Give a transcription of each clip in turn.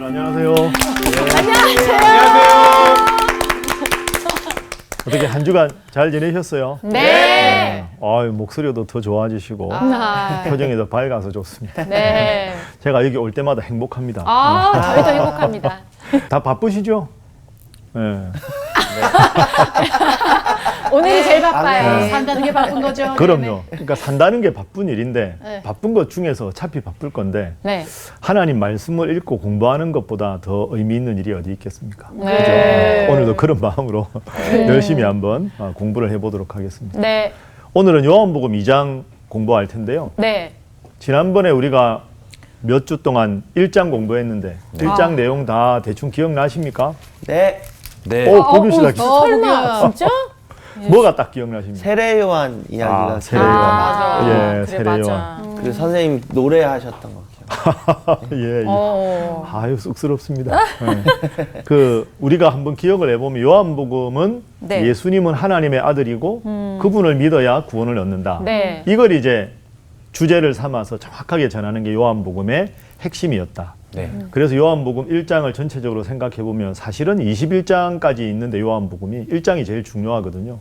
안녕하세요. 어떻게 한 주간 잘 지내셨어요? 네. 아유, 목소리도 더 좋아지시고 표정이 더 밝아서 좋습니다. 네. 제가 여기 올 때마다 행복합니다. 저희도 행복합니다. 다 바쁘시죠? 네. 오늘이 제일 바빠요. 산다는 게 바쁜 거죠. 그럼요. 그러니까 산다는 게 바쁜 일인데 네. 바쁜 것 중에서 어차피 바쁠 건데 네. 하나님 말씀을 읽고 공부하는 것보다 더 의미 있는 일이 어디 있겠습니까? 네. 그죠? 오늘도 그런 마음으로 열심히 한번 공부를 해보도록 하겠습니다. 네. 오늘은 요한복음 2장 공부할 텐데요. 네. 지난번에 우리가 몇 주 동안 1장 공부했는데 1장 내용 다 대충 기억나십니까? 네. 네. 보규 씨가 설마 진짜? 뭐가 딱 기억나십니까? 세례 요한 이야기가 세례 요한. 맞아. 예, 그래, 세례 맞아. 요한. 그 선생님 노래하셨던 거 기억. 예, 예. 어. 아유 쑥스럽습니다. 예. 그 우리가 한번 기억을 해보면 요한복음은 네. 예수님은 하나님의 아들이고 그분을 믿어야 구원을 얻는다. 네. 이걸 이제 주제를 삼아서 정확하게 전하는 게 요한복음의 핵심이었다. 네. 그래서 요한복음 1장을 전체적으로 생각해 보면 사실은 21장까지 있는데 요한복음이 1장이 제일 중요하거든요.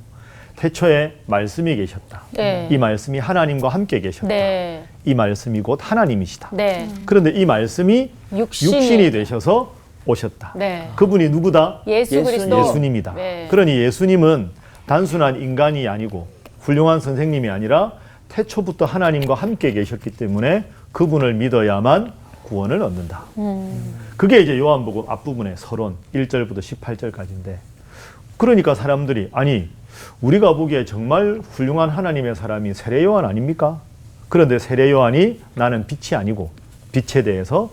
태초에 말씀이 계셨다. 네. 이 말씀이 하나님과 함께 계셨다. 네. 이 말씀이 곧 하나님이시다. 네. 그런데 이 말씀이 육신이 되셔서 오셨다. 네. 그분이 누구다? 예수 그리스도. 예수님이다. 네. 그러니 예수님은 단순한 인간이 아니고 훌륭한 선생님이 아니라 태초부터 하나님과 함께 계셨기 때문에 그분을 믿어야만 구원을 얻는다. 그게 이제 요한복음 앞부분의 서론 1절부터 18절까지인데 그러니까 사람들이 아니 우리가 보기에 정말 훌륭한 하나님의 사람이 세례 요한 아닙니까? 그런데 세례 요한이 나는 빛이 아니고 빛에 대해서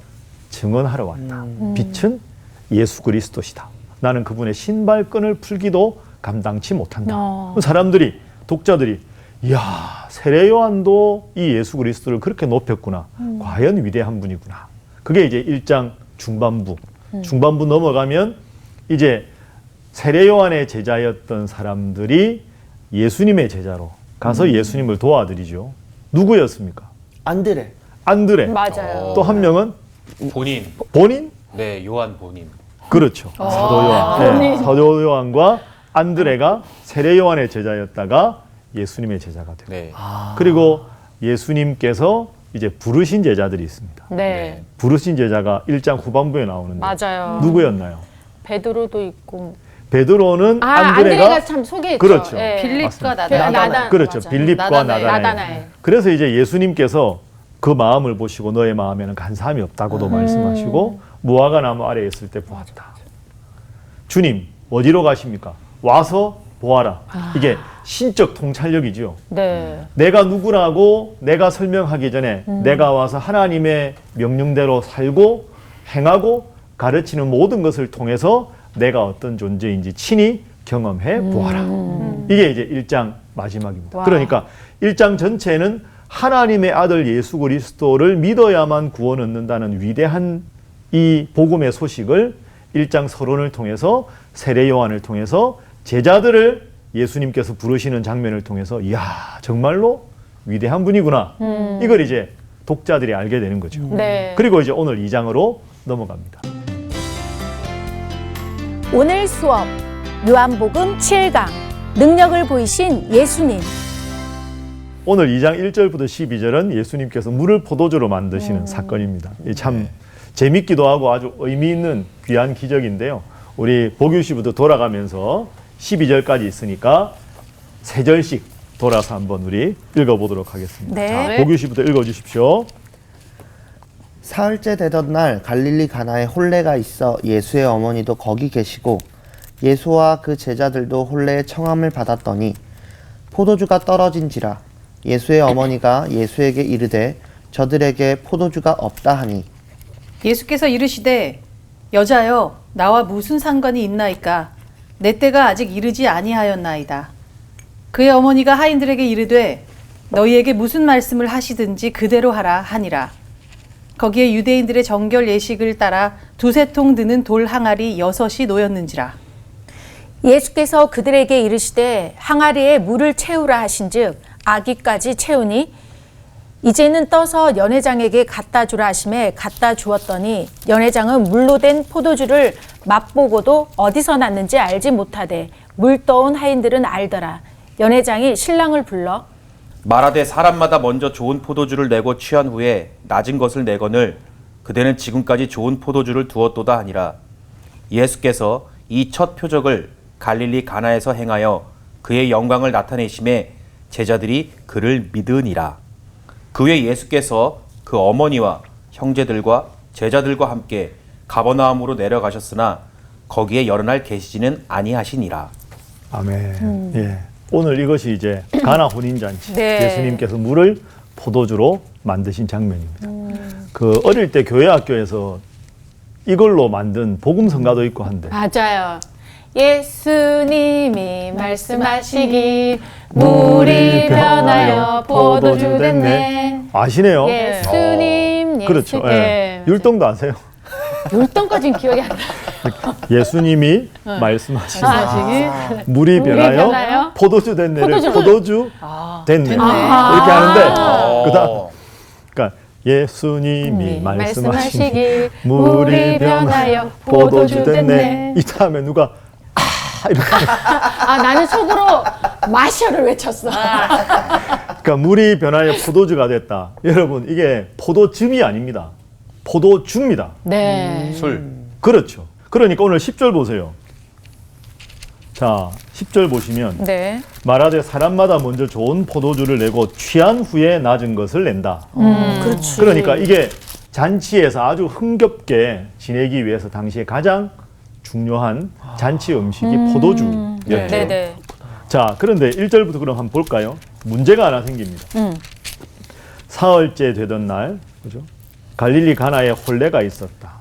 증언하러 왔다. 빛은 예수 그리스도시다. 나는 그분의 신발끈을 풀기도 감당치 못한다. 사람들이 독자들이 이야 세례 요한도 이 예수 그리스도를 그렇게 높였구나. 과연 위대한 분이구나. 그게 이제 1장 중반부. 중반부 넘어가면 이제 세례 요한의 제자였던 사람들이 예수님의 제자로 가서 예수님을 도와드리죠. 누구였습니까? 안드레. 안드레. 맞아요. 또 한 명은 본인. 본인? 네, 요한 본인. 그렇죠. 사도 요한. 네, 사도 요한과 안드레가 세례 요한의 제자였다가 예수님의 제자가 되고 네. 그리고 예수님께서 이제 부르신 제자들이 있습니다. 네. 부르신 제자가 1장 후반부에 나오는데 맞아요. 누구였나요? 베드로도 있고. 베드로는 안드레가 참 소개했죠. 그렇죠. 네. 빌립과 나단. 그렇죠. 맞아요. 빌립과 나다나엘. 나다나엘. 그래서 이제 예수님께서 그 마음을 보시고 너의 마음에는 간사함이 없다고도 말씀하시고 무화과 나무 아래에 있을 때 보았다. 주님 어디로 가십니까? 와서 보아라. 이게 신적 통찰력이죠. 네. 내가 누구라고 내가 설명하기 전에 내가 와서 하나님의 명령대로 살고 행하고 가르치는 모든 것을 통해서 내가 어떤 존재인지 친히 경험해 보아라. 이게 이제 1장 마지막입니다. 와. 그러니까 1장 전체는 하나님의 아들 예수 그리스도를 믿어야만 구원 얻는다는 위대한 이 복음의 소식을 1장 서론을 통해서 세례 요한을 통해서 제자들을 예수님께서 부르시는 장면을 통해서 이야 정말로 위대한 분이구나. 이걸 이제 독자들이 알게 되는 거죠. 네. 그리고 이제 오늘 2장으로 넘어갑니다. 오늘 수업 요한복음 7강 능력을 보이신 예수님. 오늘 2장 1절부터 12절은 예수님께서 물을 포도주로 만드시는 사건입니다. 참 재밌기도 하고 아주 의미 있는 귀한 기적인데요. 우리 보규 씨부터 돌아가면서 12절까지 있으니까 3절씩 돌아서 한번 우리 읽어보도록 하겠습니다. 네. 자, 보규 씨부터 읽어주십시오. 사흘째 되던 날 갈릴리 가나에 혼례가 있어 예수의 어머니도 거기 계시고 예수와 그 제자들도 혼례의 청함을 받았더니 포도주가 떨어진지라 예수의 어머니가 예수에게 이르되 저들에게 포도주가 없다 하니 예수께서 이르시되 여자여 나와 무슨 상관이 있나이까 내 때가 아직 이르지 아니하였나이다. 그의 어머니가 하인들에게 이르되 너희에게 무슨 말씀을 하시든지 그대로 하라 하니라. 거기에 유대인들의 정결 예식을 따라 2-3통 드는 돌 항아리 6이 놓였는지라. 예수께서 그들에게 이르시되 항아리에 물을 채우라 하신즉 아기까지 채우니 이제는 떠서 연회장에게 갖다 주라 하심에 갖다 주었더니 연회장은 물로 된 포도주를 맛보고도 어디서 났는지 알지 못하되 물 떠온 하인들은 알더라. 연회장이 신랑을 불러 말하되 사람마다 먼저 좋은 포도주를 내고 취한 후에 낮은 것을 내거늘 그대는 지금까지 좋은 포도주를 두었도다 하니라. 예수께서 이 첫 표적을 갈릴리 가나에서 행하여 그의 영광을 나타내심에 제자들이 그를 믿으니라. 그 후에 예수께서 그 어머니와 형제들과 제자들과 함께 가버나움으로 내려가셨으나 거기에 여러 날 계시지는 아니하시니라. 아멘. 예. 오늘 이것이 이제 가나 혼인잔치. 네. 예수님께서 물을 포도주로 만드신 장면입니다. 그 어릴 때 교회 학교에서 이걸로 만든 복음 성가도 있고 한데 맞아요. 예수님이 말씀하시길 물이 변하여 포도주 됐네. 아시네요? 예수님, 그렇죠. 예. 율동도 아세요? 율동까지는 기억이 안 나. 예수님이 말씀하시길 하시길 물이 물이 변하여 변하여 포도주 됐네를 포도주를- 포도주 됐네. 이렇게 하는데 그다음 그러니까 예수님이 말씀하시길 말씀하시길 물이 변하여 포도주 됐네. 이 다음에 누가 이렇게 나는 속으로 마셔를 외쳤어. 그러니까 물이 변하여 포도주가 됐다. 여러분 이게 포도즙이 아닙니다. 포도주입니다. 네. 술. 그렇죠. 그러니까 오늘 10절 보세요. 자, 10절 보시면 네. 말하되 사람마다 먼저 좋은 포도주를 내고 취한 후에 낮은 것을 낸다. 그렇지. 그러니까 이게 잔치에서 아주 흥겹게 지내기 위해서 당시에 가장 중요한 잔치 음식이 포도주였죠. 네네. 자, 그런데 1절부터 그럼 한번 볼까요? 문제가 하나 생깁니다. 사흘째 되던 날, 그죠? 갈릴리 가나에 혼례가 있었다.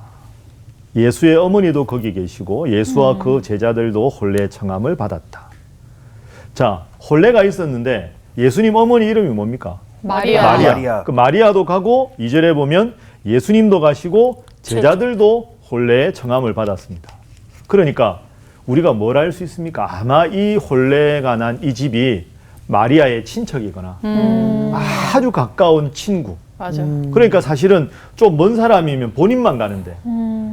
예수의 어머니도 거기 계시고 예수와 그 제자들도 혼례 청함을 받았다. 자, 혼례가 있었는데 예수님 어머니 이름이 뭡니까? 마리아. 마리아. 그 마리아도 가고 2절에 보면 예수님도 가시고 제자들도 혼례의 청함을 받았습니다. 그러니까 우리가 뭘 알 수 있습니까? 아마 이 혼례가 난 이 집이 마리아의 친척이거나 아주 가까운 친구. 맞아. 그러니까 사실은 좀 먼 사람이면 본인만 가는데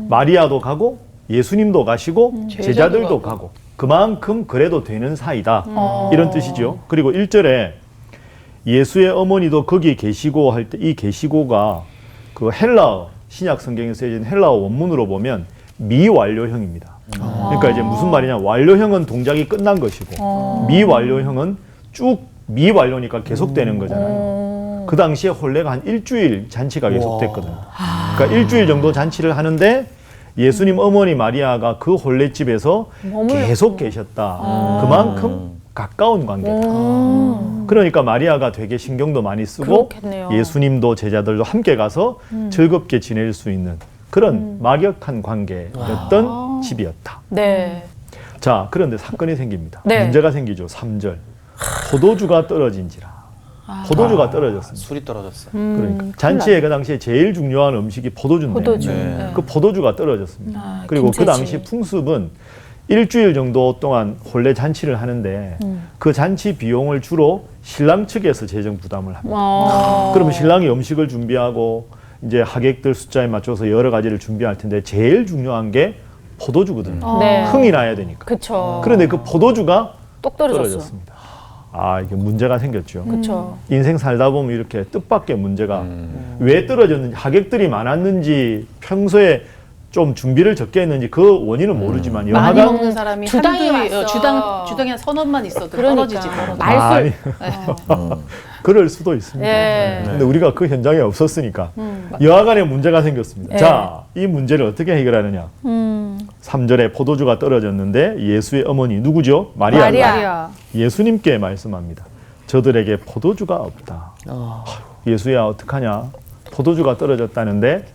마리아도 가고 예수님도 가시고 제자들도 가고 그만큼 그래도 되는 사이다. 이런 뜻이죠. 그리고 1절에 예수의 어머니도 거기 계시고 할 때 이 계시고가 그 헬라어 신약 성경에 쓰여진 헬라어 원문으로 보면 미완료형입니다. 그러니까 이제 무슨 말이냐? 완료형은 동작이 끝난 것이고 미완료형은 쭉 미완료니까 계속되는 거잖아요. 그 당시에 혼례가 한 일주일 잔치가 계속됐거든요. 그러니까 일주일 정도 잔치를 하는데 예수님 어머니 마리아가 그 혼례집에서 계속 계셨다. 그만큼 가까운 관계다. 그러니까 마리아가 되게 신경도 많이 쓰고 그렇겠네요. 예수님도 제자들도 함께 가서 즐겁게 지낼 수 있는 그런 막역한 관계였던 집이었다. 네. 자, 그런데 사건이 생깁니다. 네. 문제가 생기죠. 3절. 포도주가 떨어진지라. 포도주가 떨어졌습니다. 술이 떨어졌어요. 그러니까 잔치에 그 당시에 제일 중요한 음식이 포도주인데 포도주. 네. 그 포도주가 떨어졌습니다. 그리고 그 김치지. 당시 풍습은 일주일 정도 동안 혼례 잔치를 하는데 그 잔치 비용을 주로 신랑 측에서 재정 부담을 합니다. 그러면 신랑이 음식을 준비하고 이제 하객들 숫자에 맞춰서 여러 가지를 준비할 텐데 제일 중요한 게 포도주거든요. 네. 흥이 나야 되니까. 그쵸. 그런데 그 포도주가 똑 떨어졌어. 떨어졌습니다. 아, 이게 문제가 생겼죠. 그쵸. 인생 살다 보면 이렇게 뜻밖의 문제가 왜 떨어졌는지, 하객들이 많았는지, 평소에 좀 준비를 적게 했는지 그 원인은 모르지만 많이 여하간 먹는 사람이 주당이 한두 왔어. 주당에 한 서너 만 있어도 그러니까. 떨어지지. 떨어져. 말술. 그럴 수도 있습니다. 예. 근데 우리가 그 현장에 없었으니까 여하간에 문제가 생겼습니다. 자, 이 문제를 어떻게 해결하느냐? 3절에 포도주가 떨어졌는데 예수의 어머니 누구죠? 마리아. 마리아. 예수님께 말씀합니다. 저들에게 포도주가 없다. 예수야 어떡하냐? 포도주가 떨어졌다는데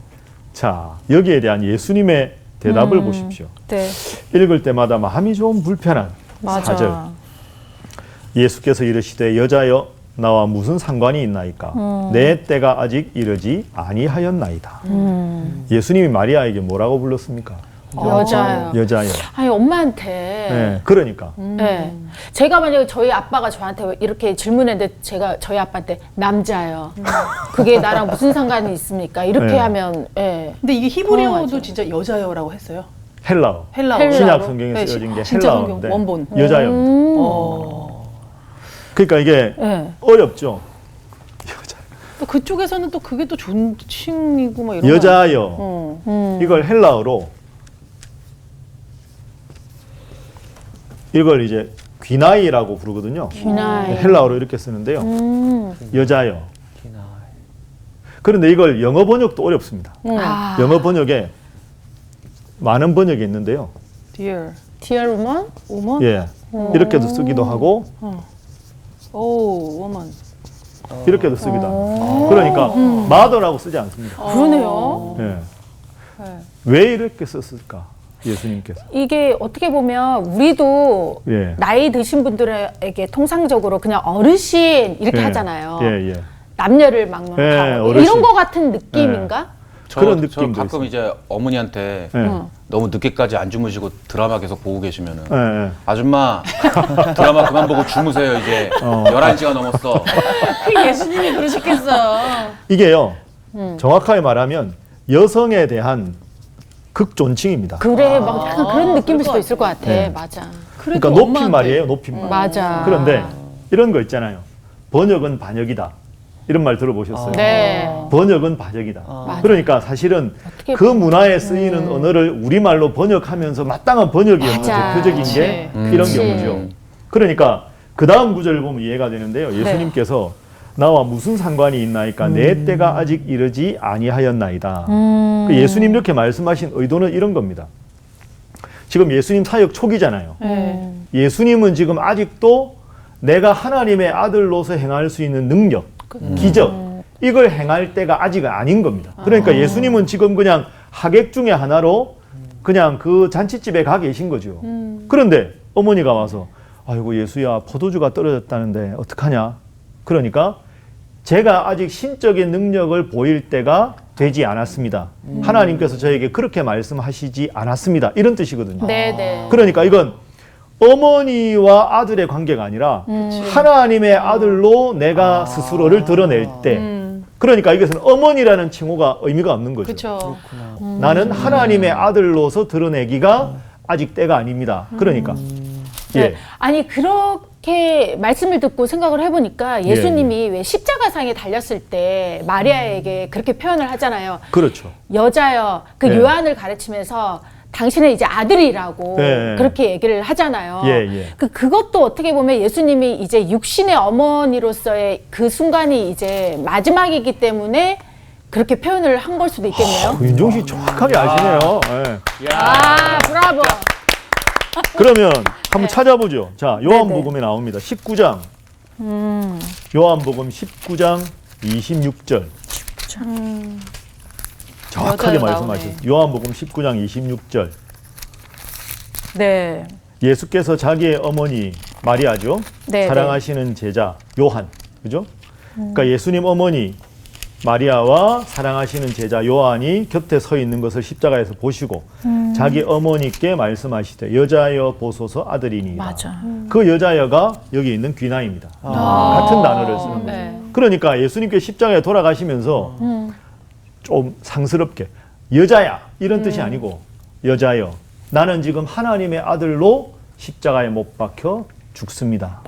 자, 여기에 대한 예수님의 대답을 보십시오. 네. 읽을 때마다 마음이 좀 불편한 맞아. 4절. 예수께서 이르시되 여자여 나와 무슨 상관이 있나이까? 내 때가 아직 이르지 아니하였나이다. 예수님이 마리아에게 뭐라고 불렀습니까? 여자요. 여자요. 아니 엄마한테. 네, 그러니까. 네. 제가 만약에 저희 아빠가 저한테 이렇게 질문했는데 제가 저희 아빠한테 남자요. 그게 나랑 무슨 상관이 있습니까? 이렇게 네. 하면 예. 근데 이게 히브리어도 당황하죠. 진짜 여자여라고 했어요. 헬라어. 헬라어. 신약 성경에 네, 쓰여진 게 진짜 헬라어인데 성경 원본. 여자요. 그러니까 이게 네. 어렵죠. 또 그쪽에서는 또 그게 또 존칭이고 막 이런. 여자여. 어. 이걸 헬라어로 이걸 이제 귀나이라고 부르거든요. 귀나이. 헬라어로 이렇게 쓰는데요. 여자여. 그런데 이걸 영어 번역도 어렵습니다. 아. 영어 번역에 많은 번역이 있는데요. Dear Dear woman? woman. 예. 이렇게도 쓰기도 하고 Oh woman. 이렇게도 쓰기도 합니다. 그러니까 mother라고 쓰지 않습니다. 그러네요. 예. 네. 왜 이렇게 썼을까? 예수님께서. 이게 어떻게 보면 우리도 예. 나이 드신 분들에게 통상적으로 그냥 어르신 이렇게 예. 하잖아요. 예, 예. 남녀를 막론하고 예, 어르신. 이런 거 같은 느낌인가? 그런 저 느낌도 가끔 있어요. 이제 어머니한테 예. 너무 늦게까지 안 주무시고 드라마 계속 보고 계시면은 예, 예. 아줌마 드라마 그만 보고 주무세요. 이제 11시가 넘었어. 그 예수님이 그러셨겠어. 이게요. 정확하게 말하면 여성에 대한 극존칭입니다. 그래, 막 약간 그런 느낌일 그럴 수도 것 있을 것 같아. 네. 맞아. 그러니까 높임말이에요. 높임말. 맞아. 그런데 이런 거 있잖아요. 번역은 반역이다. 이런 말 들어보셨어요? 네. 번역은 반역이다. 맞아. 그러니까 사실은 어떻게 그 문화에 쓰이는 언어를 우리말로 번역하면서 마땅한 번역이었는 맞아. 대표적인 게 그치. 이런 그치. 경우죠. 그러니까 그 다음 구절을 보면 이해가 되는데요. 예수님께서 나와 무슨 상관이 있나이까 내 때가 아직 이르지 아니하였나이다. 그 예수님 이렇게 말씀하신 의도는 이런 겁니다. 지금 예수님 사역 초기잖아요. 네. 예수님은 지금 아직도 내가 하나님의 아들로서 행할 수 있는 능력, 기적 이걸 행할 때가 아직 아닌 겁니다. 그러니까 예수님은 지금 그냥 하객 중에 하나로 그냥 그 잔치집에 가 계신 거죠. 그런데 어머니가 와서 아이고 예수야 포도주가 떨어졌다는데 어떡하냐. 그러니까 제가 아직 신적인 능력을 보일 때가 되지 않았습니다. 하나님께서 저에게 그렇게 말씀하시지 않았습니다. 이런 뜻이거든요. 네네. 그러니까 이건 어머니와 아들의 관계가 아니라 하나님의 아들로 내가 스스로를 드러낼 때 그러니까 이것은 어머니라는 칭호가 의미가 없는 거죠. 그렇죠. 나는 하나님의 아들로서 드러내기가 아직 때가 아닙니다. 그러니까 예. 네. 아니 그렇게 말씀을 듣고 생각을 해보니까 예수님이 왜 십자가상에 달렸을 때 마리아에게 그렇게 표현을 하잖아요. 그렇죠. 여자여, 그 네. 요한을 가르치면서 당신은 이제 아들이라고 네. 그렇게 얘기를 하잖아요. 예, 예. 그것도 어떻게 보면 예수님이 이제 육신의 어머니로서의 그 순간이 이제 마지막이기 때문에 그렇게 표현을 한 걸 수도 있겠네요. 윤종 씨 정확하게 아시네요. 예. 아, 브라보. 그러면 한번 찾아보죠. 자, 요한복음에 나옵니다. 19장. 요한복음 19장 26절. 정확하게 여자요, 말씀하셨어요. 요한복음 19장 26절. 네. 예수께서 자기의 어머니 마리아죠. 네, 사랑하시는 제자 요한. 그죠? 그러니까 예수님 어머니 마리아와 사랑하시는 제자 요한이 곁에 서 있는 것을 십자가에서 보시고 자기 어머니께 말씀하시되 여자여 보소서 아들이니이다. 맞아. 그 여자여가 여기 있는 귀나입니다. 같은 단어를 쓰는 거죠. 네. 그러니까 예수님께 십자가에 돌아가시면서 좀 상스럽게 여자야 이런 뜻이 아니고 여자여 나는 지금 하나님의 아들로 십자가에 못 박혀 죽습니다.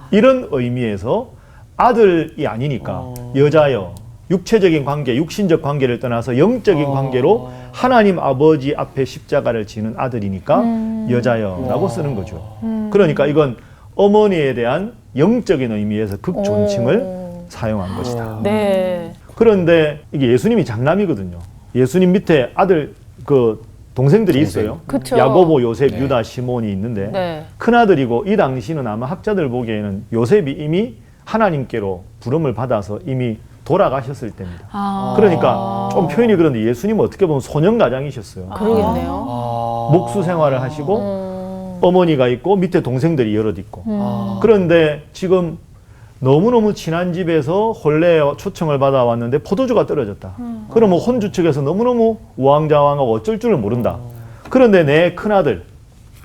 이런 의미에서 아들이 아니니까 여자여 육체적인 관계, 육신적 관계를 떠나서 영적인 관계로 하나님 아버지 앞에 십자가를 지는 아들이니까 여자여라고 쓰는 거죠. 그러니까 이건 어머니에 대한 영적인 의미에서 극존칭을 사용한 것이다. 네. 그런데 이게 예수님이 장남이거든요. 예수님 밑에 아들 그 동생들이 있어요. 그쵸. 야고보, 요셉, 유다, 시몬이 있는데 네. 큰 아들이고 이 당시는 아마 학자들 보기에는 요셉이 이미 하나님께로 부름을 받아서 이미 돌아가셨을 때입니다. 그러니까 좀 표현이 그런데 예수님은 어떻게 보면 소년 가장이셨어요. 그러겠네요. 목수 생활을 하시고 어머니가 있고 밑에 동생들이 여럿 있고 그런데 지금 너무너무 친한 집에서 혼례 초청을 받아왔는데 포도주가 떨어졌다. 그러면 혼주 측에서 너무너무 우왕좌왕하고 어쩔 줄을 모른다. 그런데 내 큰아들,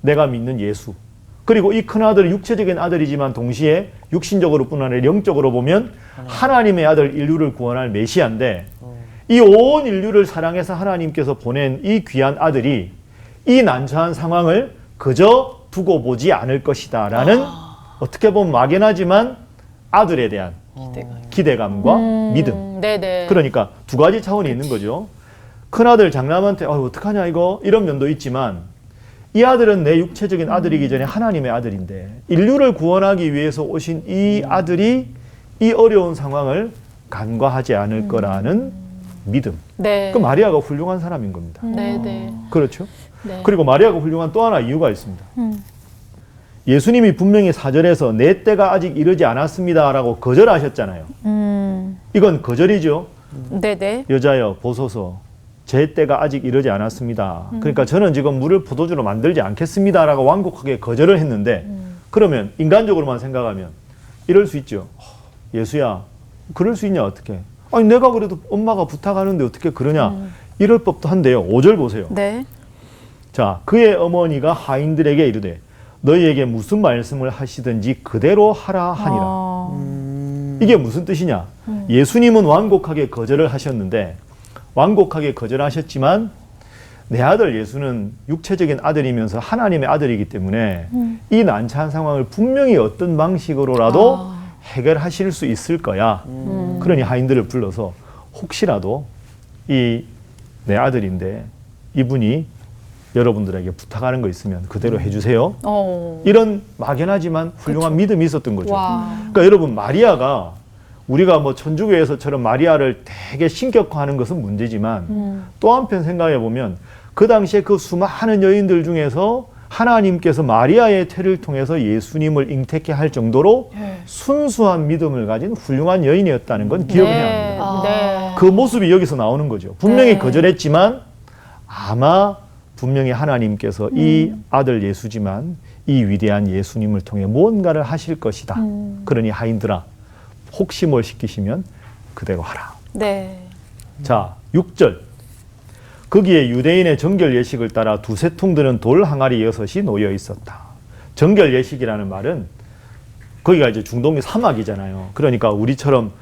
내가 믿는 예수, 그리고 이 큰아들은 육체적인 아들이지만 동시에 육신적으로뿐 아니라 영적으로 보면 하나님의 아들, 인류를 구원할 메시아인데 이 온 인류를 사랑해서 하나님께서 보낸 이 귀한 아들이 이 난처한 상황을 그저 두고 보지 않을 것이다 라는 어떻게 보면 막연하지만 아들에 대한 기대감과 믿음. 네네. 그러니까 두 가지 차원이 있는 거죠. 큰아들 장남한테 어떡하냐 이거 이런 면도 있지만 이 아들은 내 육체적인 아들이기 전에 하나님의 아들인데 인류를 구원하기 위해서 오신 이 아들이 이 어려운 상황을 간과하지 않을 거라는 믿음. 네. 그 마리아가 훌륭한 사람인 겁니다. 네네. 그렇죠? 네. 그리고 마리아가 훌륭한 또 하나 이유가 있습니다. 예수님이 분명히 4절에서 내 때가 아직 이르지 않았습니다라고 거절하셨잖아요. 이건 거절이죠. 네네. 여자여 보소서 제 때가 아직 이르지 않았습니다. 그러니까 저는 지금 물을 포도주로 만들지 않겠습니다라고 완곡하게 거절을 했는데 그러면 인간적으로만 생각하면 이럴 수 있죠. 예수야 그럴 수 있냐 어떻게. 아니 내가 그래도 엄마가 부탁하는데 어떻게 그러냐. 이럴 법도 한데요. 5절 보세요. 네. 자, 그의 어머니가 하인들에게 이르되 너희에게 무슨 말씀을 하시든지 그대로 하라 하니라. 이게 무슨 뜻이냐? 예수님은 완곡하게 거절을 하셨는데 완곡하게 거절하셨지만 내 아들 예수는 육체적인 아들이면서 하나님의 아들이기 때문에 이 난처한 상황을 분명히 어떤 방식으로라도 해결하실 수 있을 거야. 그러니 하인들을 불러서 혹시라도 이 내 아들인데 이분이 여러분들에게 부탁하는 거 있으면 그대로 해주세요. 이런 막연하지만 훌륭한 믿음이 있었던 거죠. 와. 그러니까 여러분 마리아가 우리가 뭐 천주교에서처럼 마리아를 되게 신격화하는 것은 문제지만 또 한편 생각해 보면 그 당시에 그 수많은 여인들 중에서 하나님께서 마리아의 태를 통해서 예수님을 잉태케 할 정도로 순수한 믿음을 가진 훌륭한 여인이었다는 건 기억해야 합니다. 네. 그 모습이 여기서 나오는 거죠. 분명히 거절했지만 아마 분명히 하나님께서 이 아들 예수지만 이 위대한 예수님을 통해 무언가를 하실 것이다. 그러니 하인들아 혹시 뭘 시키시면 그대로 하라. 네. 자, 6절. 거기에 유대인의 정결 예식을 따라 두세 통 드는 돌 항아리 6이 놓여 있었다. 정결 예식이라는 말은 거기가 이제 중동의 사막이잖아요. 그러니까 우리처럼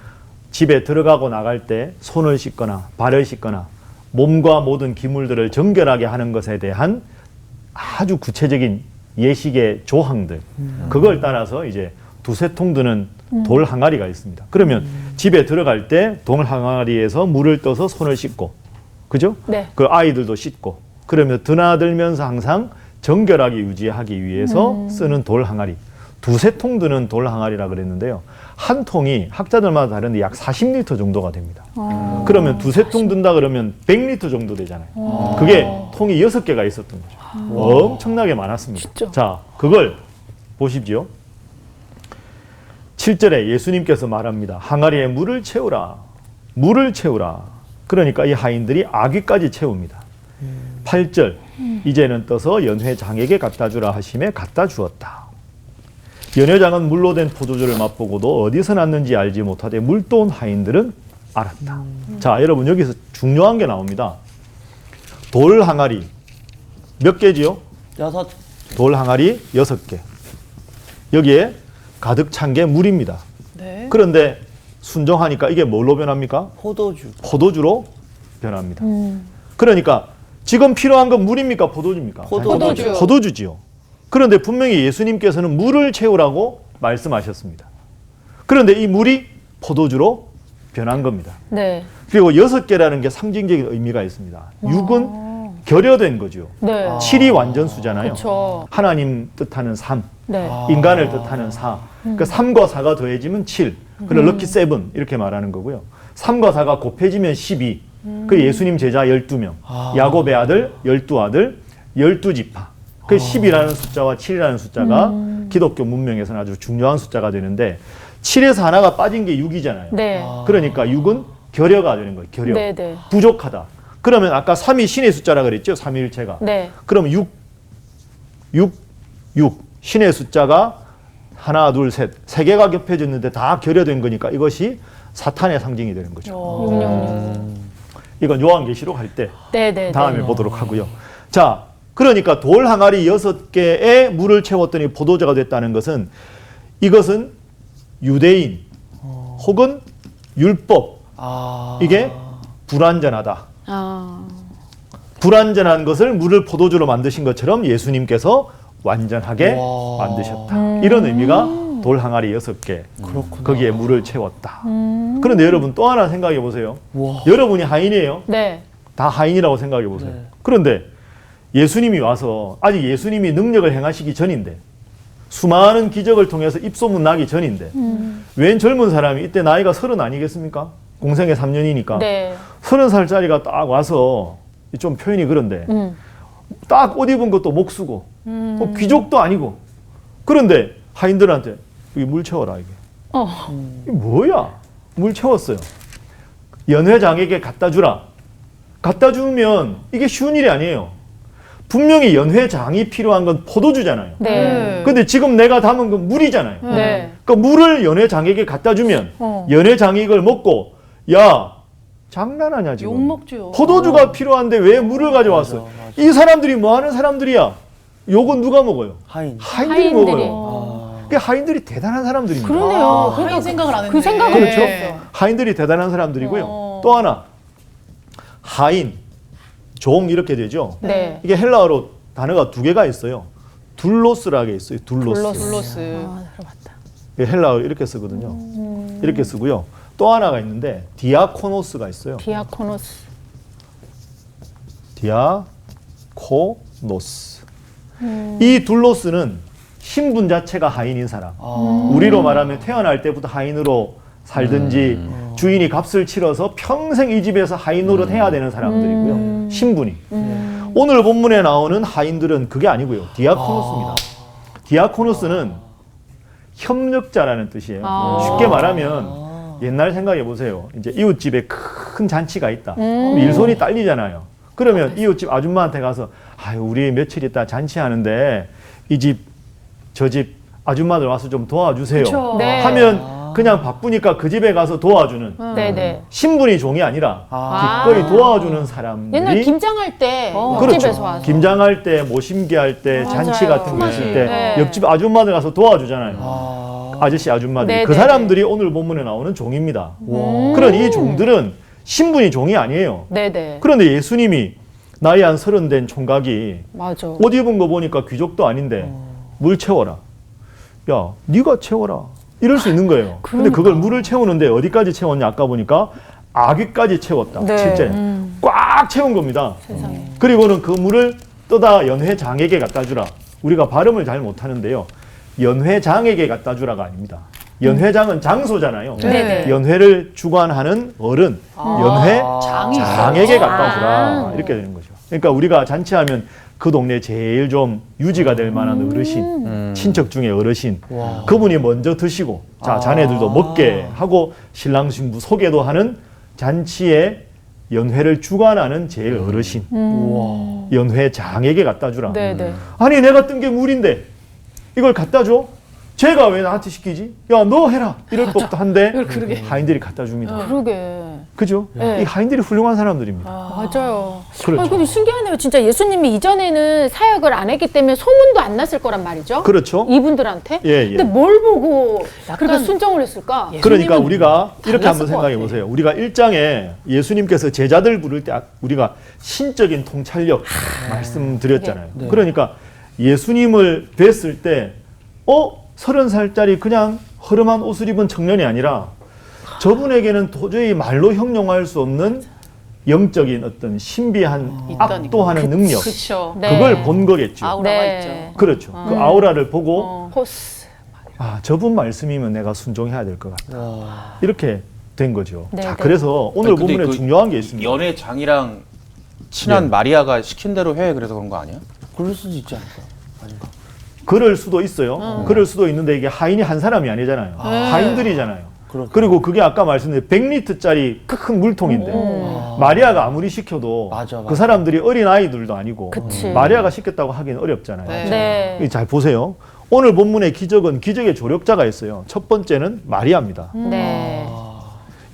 집에 들어가고 나갈 때 손을 씻거나 발을 씻거나 몸과 모든 기물들을 정결하게 하는 것에 대한 아주 구체적인 예식의 조항들. 그걸 따라서 이제 두세 통 드는 돌 항아리가 있습니다. 그러면 집에 들어갈 때 돌 항아리에서 물을 떠서 손을 씻고 그죠? 네. 그 아이들도 씻고 그러면 드나들면서 항상 정결하게 유지하기 위해서 쓰는 돌 항아리. 두세 통 드는 돌 항아리라 그랬는데요. 한 통이 학자들마다 다른데 약 40리터 정도가 됩니다. 그러면 두세 통 든다 그러면 100리터 정도 되잖아요. 그게 통이 6개가 있었던 거죠. 엄청나게 많았습니다. 자, 그걸 보십시오. 7절에 예수님께서 말합니다. 항아리에 물을 채우라. 물을 채우라. 그러니까 이 하인들이 아귀까지 채웁니다. 8절 이제는 떠서 연회장에게 갖다 주라 하심에 갖다 주었다. 연회장은 물로 된 포도주를 맛보고도 어디서 났는지 알지 못하되 물도 온 하인들은 알았다. 자, 여러분 여기서 중요한 게 나옵니다. 돌 항아리 몇 개지요? 6. 돌 항아리 6개. 여기에 가득 찬 게 물입니다. 네. 그런데 순종하니까 이게 뭘로 변합니까? 포도주. 포도주로 변합니다. 그러니까 지금 필요한 건 물입니까? 포도주입니까? 포도주. 포도주지요. 그런데 분명히 예수님께서는 물을 채우라고 말씀하셨습니다. 그런데 이 물이 포도주로 변한 겁니다. 네. 그리고 6개라는 게 상징적인 의미가 있습니다. 6은 결여된 거죠. 네. 7이 완전수잖아요. 그쵸. 하나님 뜻하는 3, 네. 인간을 뜻하는 4. 그러니까 3과 4가 더해지면 7. 그걸 럭키 7 이렇게 말하는 거고요. 3과 4가 곱해지면 12. 그 예수님 제자 12명. 야곱의 아들 12아들 12지파. 그 10이라는 숫자와 7이라는 숫자가 기독교 문명에서는 아주 중요한 숫자가 되는데 7에서 하나가 빠진 게 6이잖아요. 네. 그러니까 6은 결여가 되는 거예요. 결여. 네, 네. 부족하다. 그러면 아까 3이 신의 숫자라 그랬죠? 삼위일체가. 네. 그럼 6. 신의 숫자가 하나, 둘, 셋. 3개가 겹쳐졌는데 다 결여된 거니까 이것이 사탄의 상징이 되는 거죠. 이건 요한계시록 할 때 네, 네. 다음에 보도록 하고요. 자, 그러니까 돌 항아리 6개에 물을 채웠더니 포도주가 됐다는 것은 이것은 유대인 혹은 율법 이게 불완전하다. 불완전한 것을 물을 포도주로 만드신 것처럼 예수님께서 완전하게 만드셨다. 이런 의미가 돌 항아리 6개 거기에 물을 채웠다. 그런데 여러분 또 하나 생각해 보세요. 여러분이 하인이에요. 네. 다 하인이라고 생각해 보세요. 그런데 예수님이 와서 아직 예수님이 능력을 행하시기 전인데 수많은 기적을 통해서 입소문 나기 전인데 웬 젊은 사람이 이때 나이가 30 아니겠습니까? 공생애 3년이니까 네. 30살짜리가 딱 와서 좀 표현이 그런데 딱 옷 입은 것도 목수고 귀족도 아니고 그런데 하인들한테 여기 물 채워라 이게. 이게 뭐야? 물 채웠어요. 연회장에게 갖다 주라. 갖다 주면 이게 쉬운 일이 아니에요. 분명히 연회장이 필요한 건 포도주잖아요. 네. 근데 지금 내가 담은 건 물이잖아요. 네. 그 물을 연회장에게 갖다 주면 연회장이 이걸 먹고 야 장난하냐 지금. 욕먹죠. 포도주가 필요한데 왜 물을 가져왔어? 이 사람들이 뭐 하는 사람들이야? 요건 누가 먹어요? 하인. 하인들이 하인들이. 먹어요. 그 하인들이 대단한 사람들입니다. 그러네요. 하인 생각을 안 했네. 그 생각을 그렇죠. 못했어. 하인들이 대단한 사람들이고요. 또 하나 하인, 종 이렇게 되죠. 네. 이게 헬라어로 단어가 2개가 있어요. 둘로스라게 있어요. 둘로스. 블로스. 들어봤다. 이게 헬라어로 이렇게 쓰거든요. 이렇게 쓰고요. 또 하나가 있는데 디아코노스가 있어요. 디아코노스. 디아코노스. 이 둘로스는 신분 자체가 하인인 사람. 우리로 말하면 태어날 때부터 하인으로 살든지 주인이 값을 치러서 평생 이 집에서 하인 노릇 해야 되는 사람들이고요. 신분이. 오늘 본문에 나오는 하인들은 그게 아니고요. 디아코노스입니다. 디아코노스는 협력자라는 뜻이에요. 쉽게 말하면 옛날 생각해 보세요. 이제 이웃집에 큰 잔치가 있다. 그럼 일손이 딸리잖아요. 그러면 이웃집 아줌마한테 가서 아유 우리 며칠 있다 잔치하는데 이 집 저 집 아줌마들 와서 좀 도와주세요. 그쵸. 네. 하면 그냥 바쁘니까 그 집에 가서 도와주는 네네. 신분이 종이 아니라 기꺼이 도와주는 사람들이 옛날 김장할 때 그렇죠. 옆집에서 와서. 김장할 때, 뭐 심기할 때, 잔치 맞아요. 같은 거 있을 때 네. 옆집 아줌마들 가서 도와주잖아요. 아저씨 아줌마들. 네, 그 네, 사람들이 오늘 본문에 나오는 종입니다. 그런 이 종들은 신분이 종이 아니에요. 네네. 그런데 예수님이 나이 한 30 된 총각이 맞아. 옷 입은 거 보니까 귀족도 아닌데 물 채워라. 야, 네가 채워라. 이럴 수 있는 거예요. 근데 그걸 물을 채우는데 어디까지 채웠냐? 아까 보니까 아귀까지 채웠다. 네. 실제 꽉 채운 겁니다. 세상에. 그리고는 그 물을 떠다 연회장에게 갖다 주라. 우리가 발음을 잘 못하는데요. 연회장에게 갖다 주라가 아닙니다. 연회장은 장소잖아요. 네네. 연회를 주관하는 어른, 연회장에게 갖다 주라. 이렇게 되는 거죠. 그러니까 우리가 잔치하면 그 동네 제일 좀 유지가 될 만한 어르신, 친척 중에 어르신, 그분이 먼저 드시고, 자, 자네들도 먹게 하고 신랑 신부 소개도 하는 잔치에 연회를 주관하는 제일 어르신, 연회장에게 갖다 주라. 네네. 아니 내가 뜬 게 물인데 이걸 갖다 줘? 쟤가 왜 나한테 시키지? 야, 너 해라. 이럴 법도 한데 하인들이 갖다 줍니다. 그러게. 그죠? 네. 이 하인들이 훌륭한 사람들입니다. 맞아요. 그렇죠. 아, 근데 신기하네요. 진짜 예수님이 이전에는 사역을 안 했기 때문에 소문도 안 났을 거란 말이죠. 그렇죠? 이분들한테. 예, 예. 근데 뭘 보고 약간 그렇게 순종을 했을까? 그러니까 우리가 이렇게 달랐을 한번 것 생각해 같아. 보세요. 우리가 1장에 예수님께서 제자들 부를 때 우리가 신적인 통찰력 말씀드렸잖아요. 그러니까 예수님을 뵀을 때 30살짜리 그냥 허름한 옷을 입은 청년이 아니라 저분에게는 도저히 말로 형용할 수 없는 영적인 어떤 신비한 있다니까. 압도하는 능력 그렇죠. 네. 그걸 본 거겠죠. 아우라가 네. 있죠. 그렇죠. 그 아우라를 보고 호스. 아, 저분 말씀이면 내가 순종해야 될 것 같다. 이렇게 된 거죠. 네, 자, 네. 그래서 오늘 아니, 근데 본문에 그 중요한 게 있습니다. 연회장이랑 친한 네. 마리아가 시킨 대로 해 그래서 그런 거 아니야? 그럴 수도 있지 않을까? 아닌가? 그럴 수도 있어요. 그럴 수도 있는데 이게 하인이 한 사람이 아니잖아요. 하인들이잖아요. 그리고 그게 아까 말씀드린 100리터짜리 큰 물통인데 마리아가 아무리 시켜도 맞아. 그 사람들이 어린 아이들도 아니고 그치. 마리아가 시켰다고 하기는 어렵잖아요. 네. 잘 보세요. 오늘 본문의 기적은 기적의 조력자가 있어요. 첫 번째는 마리아입니다. 네.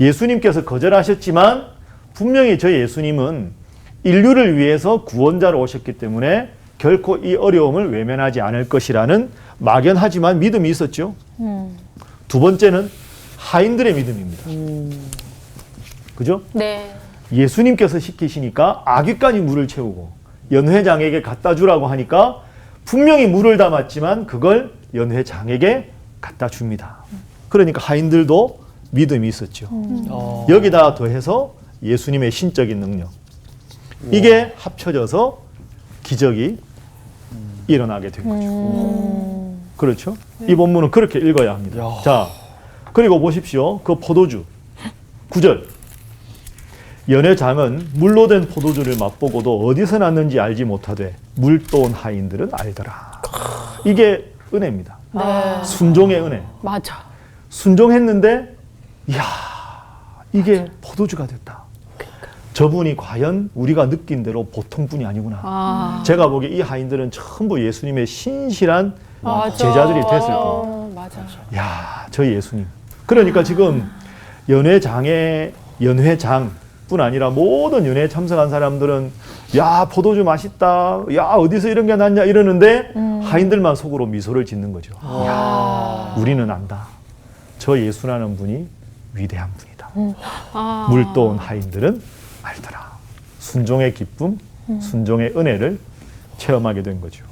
예수님께서 거절하셨지만 분명히 저희 예수님은 인류를 위해서 구원자로 오셨기 때문에 결코 이 어려움을 외면하지 않을 것이라는 막연하지만 믿음이 있었죠. 두 번째는 하인들의 믿음입니다. 그죠? 네. 예수님께서 시키시니까 아귀까지 물을 채우고 연회장에게 갖다 주라고 하니까 분명히 물을 담았지만 그걸 연회장에게 갖다 줍니다. 그러니까 하인들도 믿음이 있었죠. 여기다 더해서 예수님의 신적인 능력. 이게 합쳐져서 기적이 일어나게 된 거죠. 그렇죠? 이 본문은 그렇게 읽어야 합니다. 자, 그리고 보십시오. 그 포도주. 9절. 연회장은 물로 된 포도주를 맛보고도 어디서 났는지 알지 못하되 물도온 하인들은 알더라. 이게 은혜입니다. 순종의 은혜. 맞아. 순종했는데 이야 이게 포도주가 됐다. 저분이 과연 우리가 느낀 대로 보통 분이 아니구나. 제가 보기에 이 하인들은 전부 예수님의 신실한 제자들이 됐을 거예요. 맞아. 야, 저 예수님. 그러니까 지금 연회장뿐 아니라 모든 연회에 참석한 사람들은 야, 포도주 맛있다. 야, 어디서 이런 게 났냐 이러는데 하인들만 속으로 미소를 짓는 거죠. 야, 우리는 안다. 저 예수라는 분이 위대한 분이다. 물도온 하인들은 알더라. 순종의 기쁨, 순종의 은혜를 체험하게 된 거죠.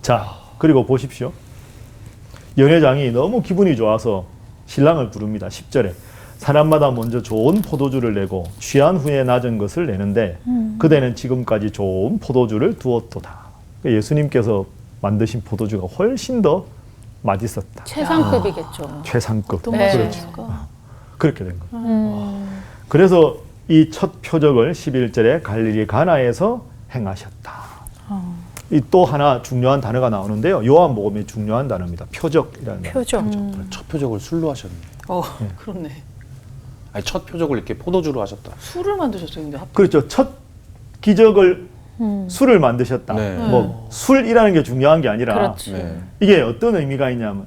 자, 그리고 보십시오. 연회장이 너무 기분이 좋아서 신랑을 부릅니다. 10절에 사람마다 먼저 좋은 포도주를 내고 취한 후에 낮은 것을 내는데 그대는 지금까지 좋은 포도주를 두었도다. 예수님께서 만드신 포도주가 훨씬 더 맛있었다. 최상급이겠죠. 최상급. 네. 그렇죠. 그렇게 된 거예요. 그래서 이 첫 표적을 11절에 갈릴리 가나에서 행하셨다. 이 또 하나 중요한 단어가 나오는데요. 요한복음의 중요한 단어입니다. 표적이라는 단어. 표적. 첫 표적을 술로 하셨네. 그렇네. 아니 첫 표적을 이렇게 포도주로 하셨다. 술을 만드셨어요, 근데 그렇죠. 첫 기적을 술을 만드셨다. 네. 뭐 술이라는 게 중요한 게 아니라 그렇지. 네. 이게 어떤 의미가 있냐면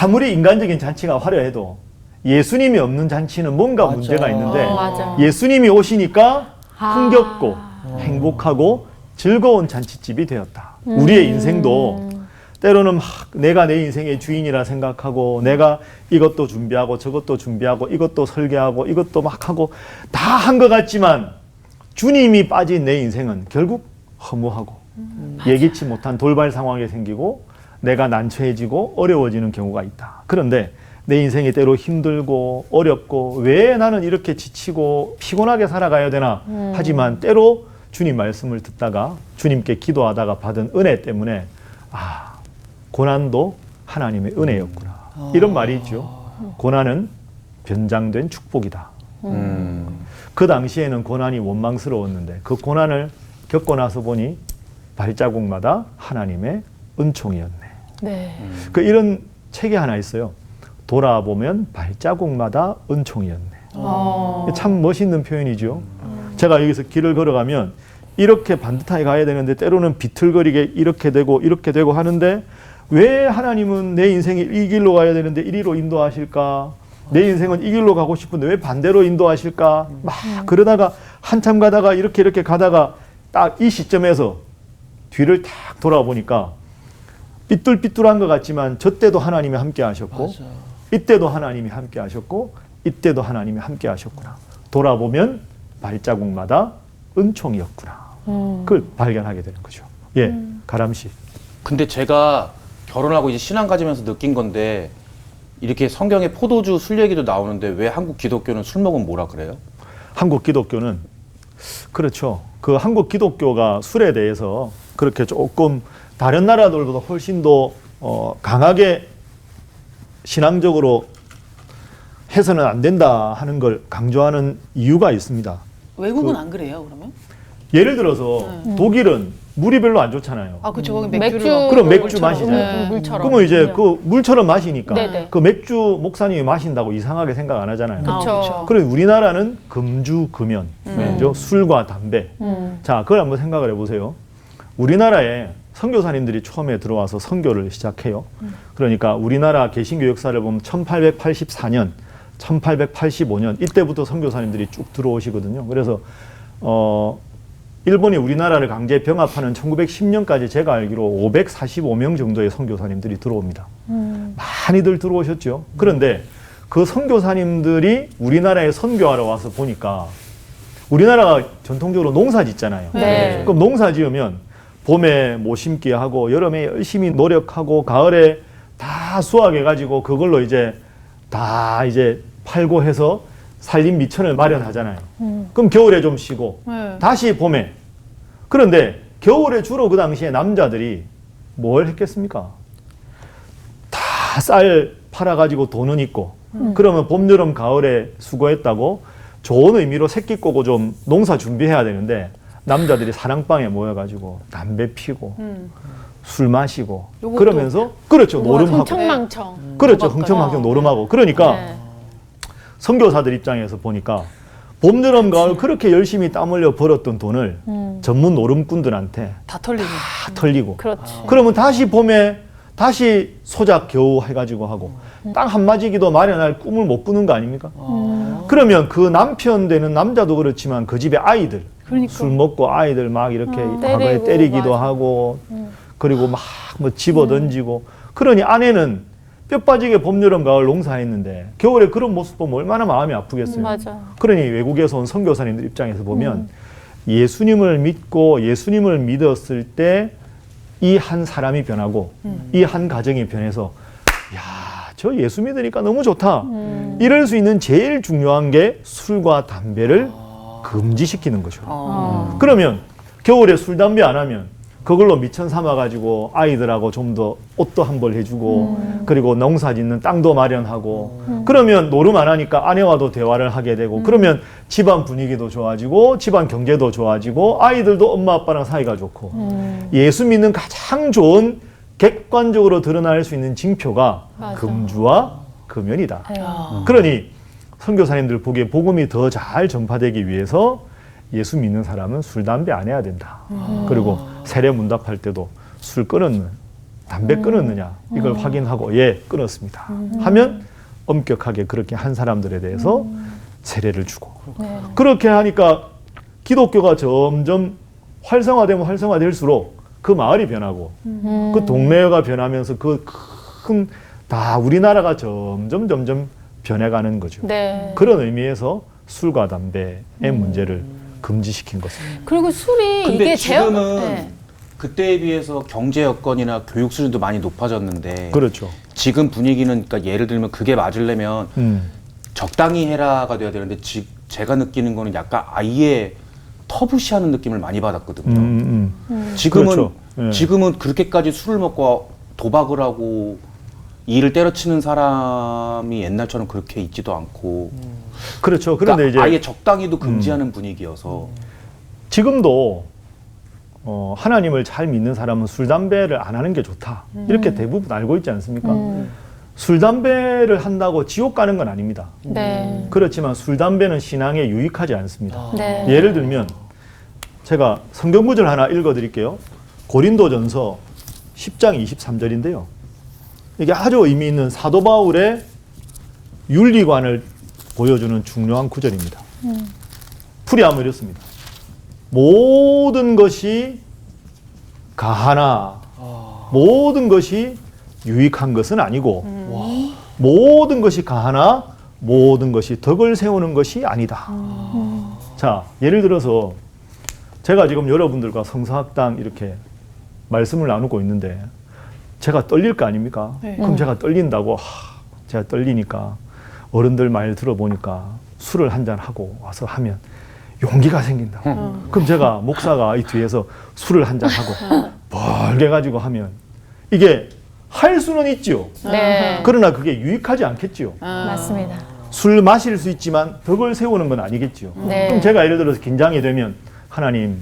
아무리 인간적인 잔치가 화려해도 예수님이 없는 잔치는 뭔가 문제가 있는데 맞아. 예수님이 오시니까 흥겹고 행복하고 즐거운 잔치집이 되었다. 우리의 인생도 때로는 막 내가 내 인생의 주인이라 생각하고 내가 이것도 준비하고 저것도 준비하고 이것도 설계하고 이것도 막 하고 다 한 것 같지만 주님이 빠진 내 인생은 결국 허무하고 예기치 못한 돌발 상황이 생기고 내가 난처해지고 어려워지는 경우가 있다. 그런데 내 인생이 때로 힘들고 어렵고 왜 나는 이렇게 지치고 피곤하게 살아가야 되나 하지만 때로 주님 말씀을 듣다가 주님께 기도하다가 받은 은혜 때문에 고난도 하나님의 은혜였구나. 이런 말이 있죠. 고난은 변장된 축복이다. 그 당시에는 고난이 원망스러웠는데 그 고난을 겪고 나서 보니 발자국마다 하나님의 은총이었네. 네. 그 이런 책이 하나 있어요. 돌아보면 발자국마다 은총이었네. 참 멋있는 표현이죠. 제가 여기서 길을 걸어가면 이렇게 반듯하게 가야 되는데 때로는 비틀거리게 이렇게 되고 하는데 왜 하나님은 내 인생이 이 길로 가야 되는데 이리로 인도하실까? 내 인생은 이 길로 가고 싶은데 왜 반대로 인도하실까? 막 그러다가 한참 가다가 이렇게 가다가 딱 이 시점에서 뒤를 탁 돌아보니까 삐뚤삐뚤한 것 같지만 저 때도 하나님이 함께 하셨고 이때도 하나님이 함께 하셨고 이때도 하나님이 함께 하셨구나. 돌아보면 발자국마다 은총이었구나. 그걸 발견하게 되는 거죠. 예, 가람 씨. 근데 제가 결혼하고 이제 신앙 가지면서 느낀 건데 이렇게 성경에 포도주 술 얘기도 나오는데 왜 한국 기독교는 술 먹으면 뭐라 그래요? 한국 기독교는 그렇죠. 그 한국 기독교가 술에 대해서 그렇게 조금 다른 나라들보다 훨씬 더 강하게 신앙적으로 해서는 안 된다 하는 걸 강조하는 이유가 있습니다. 외국은 안 그래요, 그러면? 예를 들어서 독일은 물이 별로 안 좋잖아요. 그렇죠. 거기 맥주 맥주를 그럼 맥주 물처럼. 마시잖아요. 물처럼. 그러면 이제 그 물처럼 마시니까 네네. 그 맥주 목사님이 마신다고 이상하게 생각 안 하잖아요. 그렇죠. 그럼 우리나라는 금주 금연, 그죠? 술과 담배. 자, 그걸 한번 생각을 해보세요. 우리나라에 선교사님들이 처음에 들어와서 선교를 시작해요. 그러니까 우리나라 개신교 역사를 보면 1884년, 1885년 이때부터 선교사님들이 쭉 들어오시거든요. 그래서 일본이 우리나라를 강제 병합하는 1910년까지 제가 알기로 545명 정도의 선교사님들이 들어옵니다. 많이들 들어오셨죠. 그런데 그 선교사님들이 우리나라에 선교하러 와서 보니까 우리나라가 전통적으로 농사 짓잖아요. 네. 그럼 농사 지으면 봄에 모심기 하고 여름에 열심히 노력하고 가을에 다 수확해가지고 그걸로 이제 다 이제 팔고 해서 살림 미천을 마련하잖아요. 그럼 겨울에 좀 쉬고 네. 다시 봄에. 그런데 겨울에 주로 그 당시에 남자들이 뭘 했겠습니까? 다 쌀 팔아가지고 돈은 있고 그러면 봄, 여름, 가을에 수고했다고 좋은 의미로 새끼 꼬고 좀 농사 준비해야 되는데 남자들이 사랑방에 모여가지고 담배 피고 술 마시고 요것도 그러면서 그렇죠. 노름하고. 흥청망청. 그렇죠. 흥청망청 노름하고. 그러니까 네. 선교사들 입장에서 보니까 봄, 여름, 가을 그렇게 열심히 땀 흘려 벌었던 돈을 전문 노름꾼들한테 다 털리네. 다 털리고 그렇지. 그러면 다시 봄에 다시 소작 겨우 해가지고 하고 땅 한마지기도 마련할 꿈을 못 꾸는 거 아닙니까? 그러면 그 남편 되는 남자도 그렇지만 그 집에 아이들 그러니까. 술 먹고 아이들 막 이렇게 과거에 때리고, 때리기도 맞아. 하고 그리고 막 뭐 집어 던지고 그러니 아내는 뼈 빠지게 봄, 여름, 가을 농사했는데 겨울에 그런 모습 보면 얼마나 마음이 아프겠어요. 맞아. 그러니 외국에서 온 선교사님들 입장에서 보면 예수님을 믿고 예수님을 믿었을 때 이 한 사람이 변하고 이 한 가정이 변해서 야, 저 예수 믿으니까 너무 좋다. 이럴 수 있는 제일 중요한 게 술과 담배를 금지시키는 거죠. 그러면 겨울에 술, 담배 안 하면 그걸로 미천 삼아가지고 아이들하고 좀 더 옷도 한 벌 해주고 그리고 농사 짓는 땅도 마련하고 그러면 노름 안 하니까 아내와도 대화를 하게 되고 그러면 집안 분위기도 좋아지고 집안 경제도 좋아지고 아이들도 엄마 아빠랑 사이가 좋고 예수 믿는 가장 좋은 객관적으로 드러날 수 있는 징표가 맞아. 금주와 금연이다. 네. 그러니 선교사님들 보기에 복음이 더 잘 전파되기 위해서 예수 믿는 사람은 술, 담배 안 해야 된다. 그리고 세례 문답할 때도 술 끊었느냐, 담배 끊었느냐 이걸 확인하고 예, 끊었습니다. 하면 엄격하게 그렇게 한 사람들에 대해서 세례를 주고 네. 그렇게 하니까 기독교가 점점 활성화되면 활성화될수록 그 마을이 변하고 그 동네가 변하면서 그 큰 다 우리나라가 점점 변해가는 거죠. 네. 그런 의미에서 술과 담배의 문제를 금지시킨 것입니다. 그리고 술이 근데 이게 지금은 네. 그때에 비해서 경제 여건이나 교육 수준도 많이 높아졌는데 그렇죠. 지금 분위기는 그러니까 예를 들면 그게 맞으려면 적당히 해라가 돼야 되는데 제가 느끼는 거는 약간 아예 터부시하는 느낌을 많이 받았거든요. 지금은 그렇죠. 예. 지금은 그렇게까지 술을 먹고 도박을 하고 일을 때려치는 사람이 옛날처럼 그렇게 있지도 않고 그렇죠. 그런데 그러니까 이제 아예 적당히도 금지하는 분위기여서 지금도 하나님을 잘 믿는 사람은 술, 담배를 안 하는 게 좋다. 이렇게 대부분 알고 있지 않습니까? 술, 담배를 한다고 지옥 가는 건 아닙니다. 네. 그렇지만 술, 담배는 신앙에 유익하지 않습니다. 네. 예를 들면 제가 성경 구절 하나 읽어드릴게요. 고린도전서 10장 23절인데요. 이게 아주 의미 있는 사도 바울의 윤리관을 보여주는 중요한 구절입니다. 풀이하면 이렇습니다. 모든 것이 가하나 모든 것이 유익한 것은 아니고 모든 것이 가하나 모든 것이 덕을 세우는 것이 아니다. 자, 예를 들어서 제가 지금 여러분들과 성서학당 이렇게 말씀을 나누고 있는데 제가 떨릴 거 아닙니까? 네. 그럼 제가 떨린다고 제가 떨리니까 어른들 말 들어보니까 술을 한잔 하고 와서 하면 용기가 생긴다. 그럼 제가 목사가 이 뒤에서 술을 한잔 하고 벌게 가지고 하면 이게 할 수는 있지요. 네. 그러나 그게 유익하지 않겠지요. 맞습니다. 술 마실 수 있지만 덕을 세우는 건 아니겠지요. 네. 그럼 제가 예를 들어서 긴장이 되면 하나님,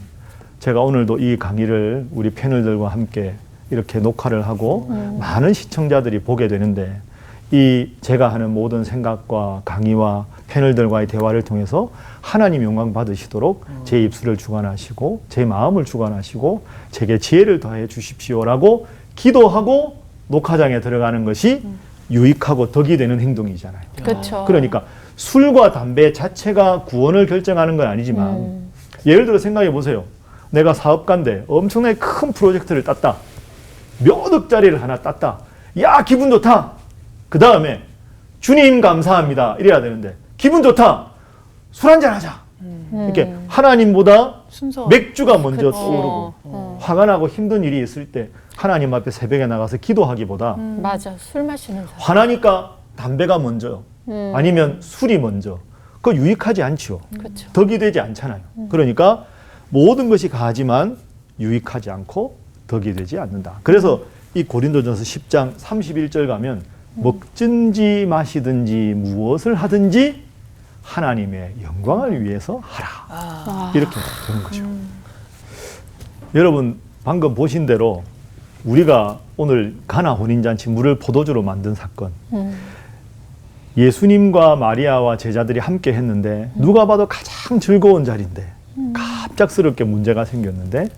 제가 오늘도 이 강의를 우리 패널들과 함께 이렇게 녹화를 하고 많은 시청자들이 보게 되는데 이 제가 하는 모든 생각과 강의와 패널들과의 대화를 통해서 하나님 영광 받으시도록 제 입술을 주관하시고 제 마음을 주관하시고 제게 지혜를 더해 주십시오라고 기도하고 녹화장에 들어가는 것이 유익하고 덕이 되는 행동이잖아요. 그렇죠. 그러니까 술과 담배 자체가 구원을 결정하는 건 아니지만 예를 들어 생각해 보세요. 내가 사업가인데 엄청나게 큰 프로젝트를 땄다. 몇 억짜리를 하나 땄다. 야, 기분 좋다. 그 다음에 주님 감사합니다. 이래야 되는데 기분 좋다. 술 한잔 하자. 이렇게 하나님보다 순서. 맥주가 먼저 떠오르고 화가 나고 힘든 일이 있을 때 하나님 앞에 새벽에 나가서 기도하기보다 맞아. 술 마시는 사람. 화나니까 담배가 먼저 아니면 술이 먼저. 그거 유익하지 않지요. 그렇죠. 덕이 되지 않잖아요. 그러니까 모든 것이 가하지만 유익하지 않고 덕이 되지 않는다. 그래서 이 고린도전서 10장 31절 가면 먹든지 마시든지 무엇을 하든지 하나님의 영광을 위해서 하라. 이렇게 되는 거죠. 여러분 방금 보신 대로 우리가 오늘 가나 혼인잔치 물을 포도주로 만든 사건, 예수님과 마리아와 제자들이 함께 했는데 누가 봐도 가장 즐거운 자리인데 갑작스럽게 문제가 생겼는데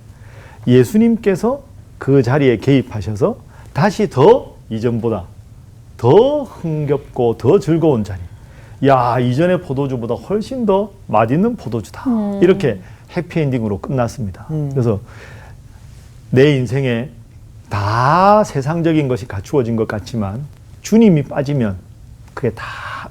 예수님께서 그 자리에 개입하셔서 다시 더 이전보다 더 흥겹고 더 즐거운 자리, 야, 이전의 포도주보다 훨씬 더 맛있는 포도주다. 이렇게 해피엔딩으로 끝났습니다. 그래서 내 인생에 다 세상적인 것이 갖추어진 것 같지만 주님이 빠지면 그게 다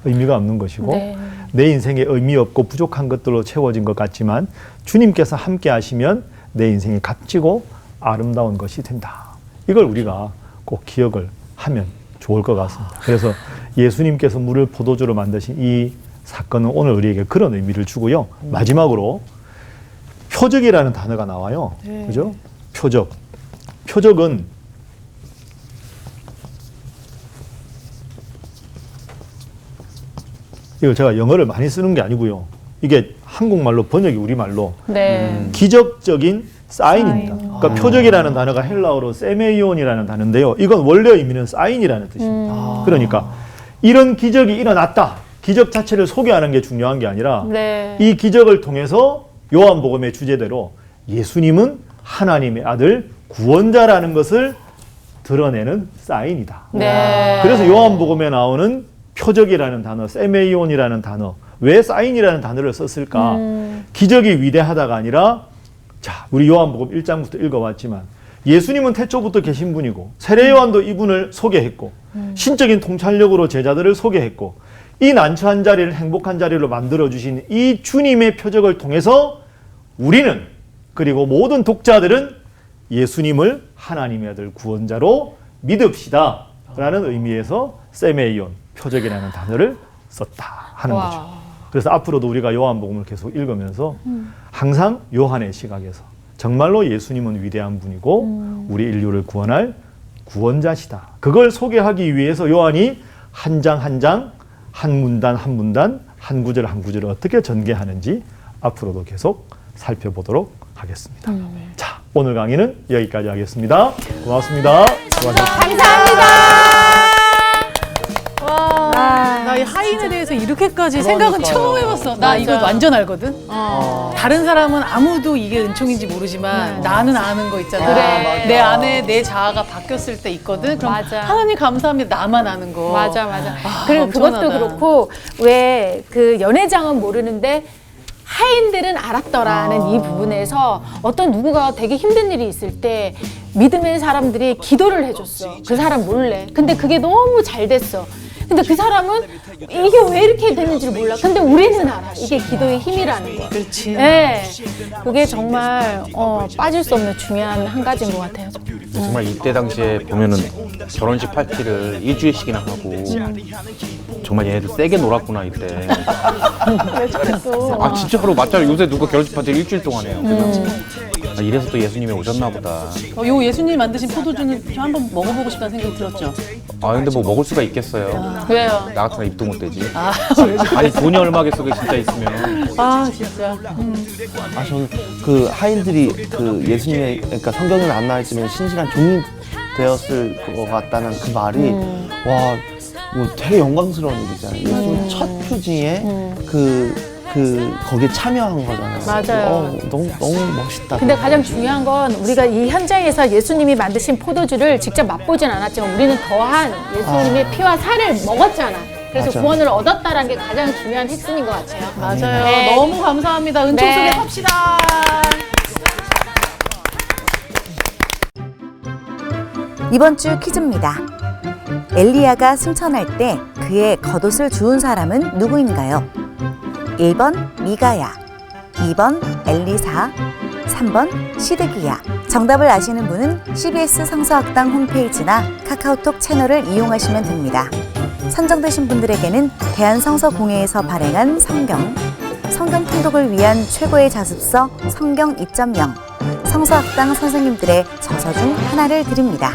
의미가 없는 것이고 네. 내 인생에 의미 없고 부족한 것들로 채워진 것 같지만 주님께서 함께 하시면 내 인생이 값지고 아름다운 것이 된다. 이걸 우리가 꼭 기억을 하면 좋을 것 같습니다. 그래서 예수님께서 물을 포도주로 만드신 이 사건은 오늘 우리에게 그런 의미를 주고요. 마지막으로 표적이라는 단어가 나와요. 그죠? 표적. 표적은 이거 제가 영어를 많이 쓰는 게 아니고요. 이게 한국말로 번역이 우리말로 네. 기적적인 사인입니다. 그러니까 표적이라는 단어가 헬라어로 세메이온이라는 단어인데요. 이건 원래 의미는 사인이라는 뜻입니다. 그러니까 이런 기적이 일어났다. 기적 자체를 소개하는 게 중요한 게 아니라 네. 이 기적을 통해서 요한복음의 주제대로 예수님은 하나님의 아들 구원자라는 것을 드러내는 사인이다. 네. 그래서 요한복음에 나오는 표적이라는 단어, 세메이온이라는 단어, 왜 사인이라는 단어를 썼을까? 기적이 위대하다가 아니라, 자, 우리 요한복음 1장부터 읽어봤지만 예수님은 태초부터 계신 분이고 세례 요한도 이분을 소개했고 신적인 통찰력으로 제자들을 소개했고 이 난처한 자리를 행복한 자리로 만들어주신 이 주님의 표적을 통해서 우리는, 그리고 모든 독자들은 예수님을 하나님의 아들 구원자로 믿읍시다 라는 의미에서 세메이온, 표적이라는 단어를 썼다 하는 와. 거죠. 그래서 앞으로도 우리가 요한복음을 계속 읽으면서 항상 요한의 시각에서 정말로 예수님은 위대한 분이고 우리 인류를 구원할 구원자시다. 그걸 소개하기 위해서 요한이 한 장 한 장, 한 문단 한 문단, 한 구절 한 구절을 어떻게 전개하는지 앞으로도 계속 살펴보도록 하겠습니다. 자, 오늘 강의는 여기까지 하겠습니다. 고맙습니다. 수고하셨습니다. 나 이 하인에 대해서 이렇게까지 생각은 처음 해봤어. 나 이거 완전 알거든. 다른 사람은 아무도 이게 은총인지 모르지만 나는 아는 거 있잖아. 그래. 내 안에 내 자아가 바뀌었을 때 있거든. 그럼 맞아. 하나님 감사합니다. 나만 아는 거. 맞아. 그리고 엄청나다. 그것도 그렇고 왜 그 연회장은 모르는데 하인들은 알았더라는 이 부분에서 어떤 누구가 되게 힘든 일이 있을 때 믿음의 사람들이 기도를 해줬어. 그 사람 몰래. 근데 그게 너무 잘 됐어. 근데 그 사람은 이게 왜 이렇게 됐는지를 몰라. 근데 우리는 알아. 이게 기도의 힘이라는 거. 그렇지. 네. 그게 정말 빠질 수 없는 중요한 한 가지인 것 같아요. 정말 이때 당시에 보면은 결혼식 파티를 일주일씩이나 하고 정말 얘네들 세게 놀았구나 이때. 아 진짜로 맞잖아요. 요새 누가 결혼식 파티를 일주일 동안 해요. 아, 이래서 또 예수님이 오셨나 보다. 요 예수님 만드신 포도주는 좀 한번 먹어보고 싶다는 생각이 들었죠. 아 근데 뭐 먹을 수가 있겠어요. 왜요? 나 같으면 입도 못 대지. 아니 돈이 얼마겠어 그 진짜 있으면. 아 진짜. 아, 저는 그 하인들이 그 예수님의, 그러니까 성경에는 안 나와있지만 신실한 종이 되었을 것 같다는 그 말이 와, 뭐 되게 영광스러운 일이잖아요. 예수님 첫 표징에 거기에 참여한 거잖아요. 맞아요. 너무 멋있다. 근데 가장 중요한 건 우리가 이 현장에서 예수님이 만드신 포도주를 직접 맛보진 않았지만 우리는 더한 예수님의 피와 살을 먹었잖아. 그래서 맞아. 구원을 얻었다라는 게 가장 중요한 핵심인 것 같아요. 맞아요. 네. 너무 감사합니다. 은총 네. 속에 삽시다. 이번 주 퀴즈입니다. 엘리야가 승천할 때 그의 겉옷을 주운 사람은 누구인가요? 1번 미가야, 2번 엘리사, 3번 시드기야. 정답을 아시는 분은 CBS 성서학당 홈페이지나 카카오톡 채널을 이용하시면 됩니다. 선정되신 분들에게는 대한성서공회에서 발행한 성경 통독을 위한 최고의 자습서 성경 2.0 성서학당 선생님들의 저서 중 하나를 드립니다.